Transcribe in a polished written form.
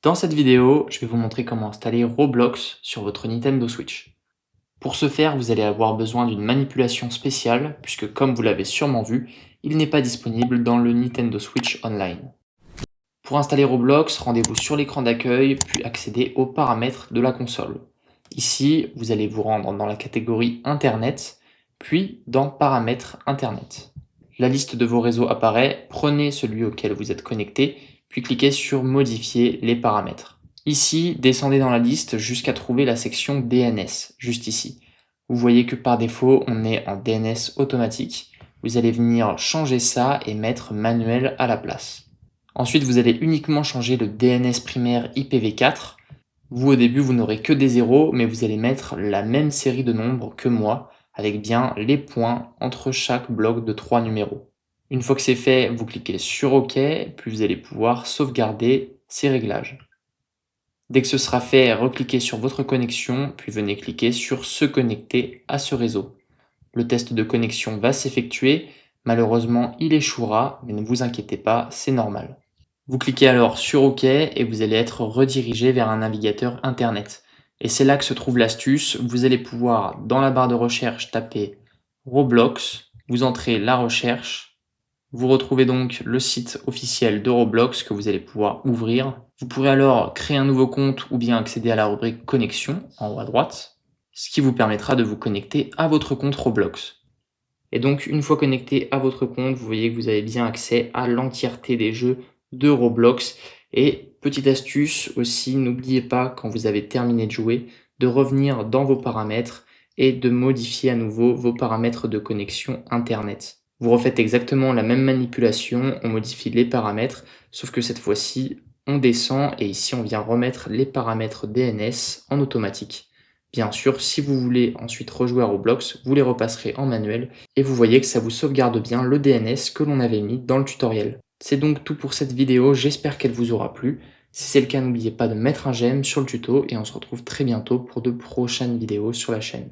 Dans cette vidéo, je vais vous montrer comment installer Roblox sur votre Nintendo Switch. Pour ce faire, vous allez avoir besoin d'une manipulation spéciale, puisque comme vous l'avez sûrement vu, il n'est pas disponible dans le Nintendo Switch Online. Pour installer Roblox, rendez-vous sur l'écran d'accueil, puis accédez aux paramètres de la console. Ici, vous allez vous rendre dans la catégorie Internet, puis dans Paramètres Internet. La liste de vos réseaux apparaît, prenez celui auquel vous êtes connecté, puis cliquez sur Modifier les paramètres. Ici, descendez dans la liste jusqu'à trouver la section DNS, juste ici. Vous voyez que par défaut, on est en DNS automatique. Vous allez venir changer ça et mettre manuel à la place. Ensuite, vous allez uniquement changer le DNS primaire IPv4. Vous, au début, vous n'aurez que des zéros, mais vous allez mettre la même série de nombres que moi, avec bien les points entre chaque bloc de 3 numéros. Une fois que c'est fait, vous cliquez sur OK, puis vous allez pouvoir sauvegarder ces réglages. Dès que ce sera fait, recliquez sur votre connexion, puis venez cliquer sur Se connecter à ce réseau. Le test de connexion va s'effectuer. Malheureusement, il échouera, mais ne vous inquiétez pas, c'est normal. Vous cliquez alors sur OK et vous allez être redirigé vers un navigateur internet. Et c'est là que se trouve l'astuce. Vous allez pouvoir, dans la barre de recherche, taper Roblox, vous entrez la recherche, vous retrouvez donc le site officiel de Roblox que vous allez pouvoir ouvrir. Vous pourrez alors créer un nouveau compte ou bien accéder à la rubrique Connexion en haut à droite, ce qui vous permettra de vous connecter à votre compte Roblox. Et donc, une fois connecté à votre compte, vous voyez que vous avez bien accès à l'entièreté des jeux de Roblox. Et petite astuce aussi, n'oubliez pas quand vous avez terminé de jouer, de revenir dans vos paramètres et de modifier à nouveau vos paramètres de connexion Internet. Vous refaites exactement la même manipulation, on modifie les paramètres, sauf que cette fois-ci, on descend et ici on vient remettre les paramètres DNS en automatique. Bien sûr, si vous voulez ensuite rejouer à Roblox, vous les repasserez en manuel et vous voyez que ça vous sauvegarde bien le DNS que l'on avait mis dans le tutoriel. C'est donc tout pour cette vidéo, j'espère qu'elle vous aura plu. Si c'est le cas, n'oubliez pas de mettre un j'aime sur le tuto et on se retrouve très bientôt pour de prochaines vidéos sur la chaîne.